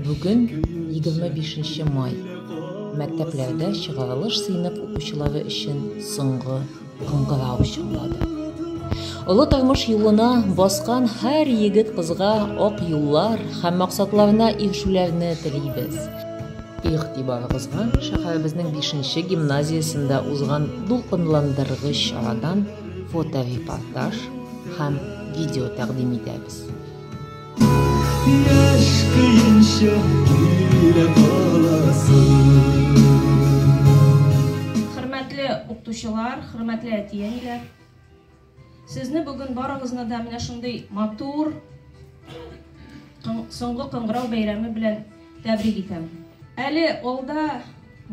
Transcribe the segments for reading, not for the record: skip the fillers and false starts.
Бүген 25 май. Мәктәпләрдә чыгарылыш сыйныф укучылары өчен соңгы кыңгырау чыңлады. Олы тормыш юлына баскан һәр егет кызга ак юллар һәм максатларына ирешүләрне телибез. Игътибарыгызга шәһәребезнең 5-нче гимназиясендә узган дулкынландыргыч чарадан фоторепортаж һәм видео тәкъдим итәбез. Хөрмәтле укытучылар, хөрмәтле әтиәниләр, сезне бүген барыгызны да менә шундый матур соңгы кыңгырау бәйрәме белән тәбрик итәм. Әле алда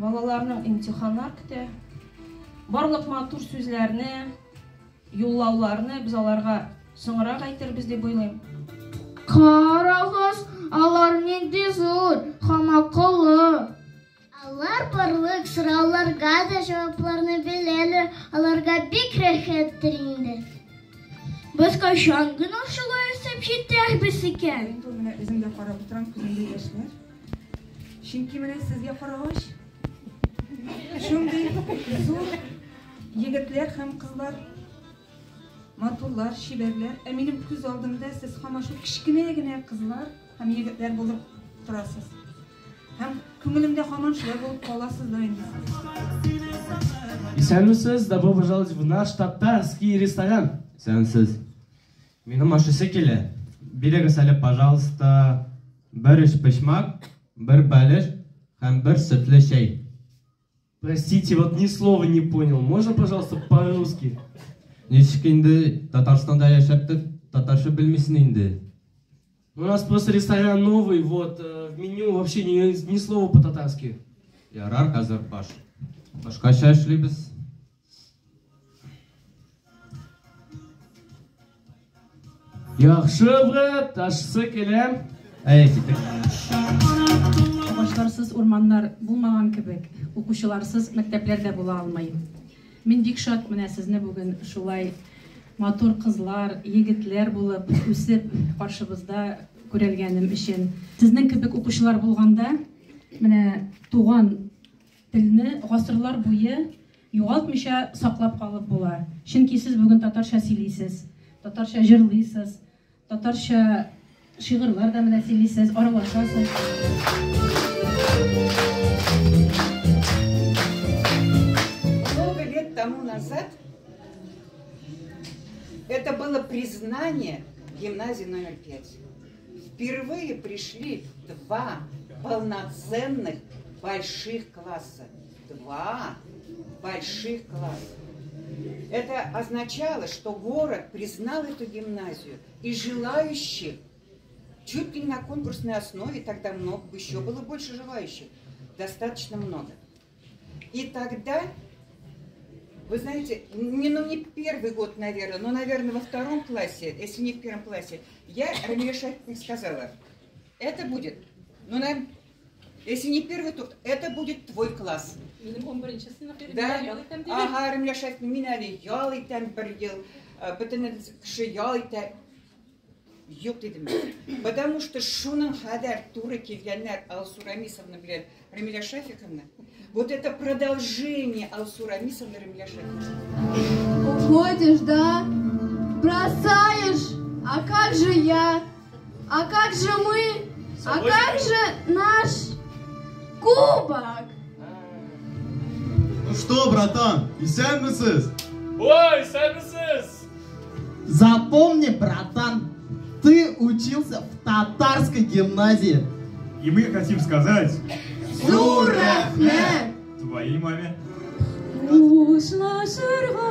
балаларның имтиханнар көтә. Барлык матур сүзләрне, юллауларны без аларга соңрак әйтербез дип уйлыйм. Карагыз, алар нинди зур һәм акыллы. Алар барлык сорауларга да җавапларны беләләр. Аларга бик рәхәттер инде. Без кайчан гына шулай исеп җитәбез икән. Менә үзем дә карап утырам, күземдә яшьләр. Чөнки менә сезгә карагач, шундый зур егетләр һәм кызлар, матурлар, шибәрләр, ә минем күз алдымда сез һаман шул кичкенә генә кызлар һәм егетләр булып торасыз. Һәм күңелемдә һаман шулай булып каласыз да инде. Исәнмесез, добро пожаловать в наш татарский ресторан. Исәнсез. Минем ашысы килә. Бирегез әле, пожалуйста, бер эш пешмак, бер бәлеш һәм бер сөтле чәй. Простите, вот ни слова не понял. Можно, пожалуйста, по-русски? Ничек инде Татарстанда яшәп тор, татарча белмисең инде. У нас просто ресторан новый, вот, в меню вообще ни слова по-татарски. Ярар, хәзер башкача эшлибез. Яхшы, брат, ашысы килә. Китик. Башларсыз урманнар булмаган кебек, укучыларсыз мәктәпләрдә була алмый. Мин бик шат менә сезне бүген шулай матур кызлар, егетләр булып үсеп каршыбызда күрелгәнем өчен. Сезнең кебек укучылар булганда, менә туган телне гасырлар буе югалтмыйча саклап калып була. Чөнки сез бүген татарча сөйлисез, татарча җырлыйсыз, татарча шигырьләр дә менә сөйлисез, аралашасыз. Много лет тому назад это было признание гимназии номер 5. Впервые пришли 2 полноценных больших класса. 2 больших класса. Это означало, что город признал эту гимназию, и желающих чуть ли не на конкурсной основе, тогда много, еще было больше желающих, достаточно много. И тогда, вы знаете, не первый год, наверное, но, наверное, во 2 классе, если не в 1 классе, я Рамиля Шафиковне сказала, это будет, ну, наверное, если не 1, то это будет твой класс. Да? Ага, Рамиля Шафиковна, мин әле ял итәм бер ел, бөтен кеше ял итә. Юк дидем. Потому что шуның хәдәр туры килгәннәр Алсу Рамисовна белән Рамиля Шафиковна. Вот это продолжение Алсу Рамисовны Рамиля Шафиковна. Уходишь, да? Бросаешь? А как же я? А как же мы? А как же наш кубок? Ну что, братан, исәнмесез? Ой, исәнмесез! Запомни, братан, ты учился в татарской гимназии. И мы хотим сказать... Зур рәхмәт! Твоей маме. Ушлашырга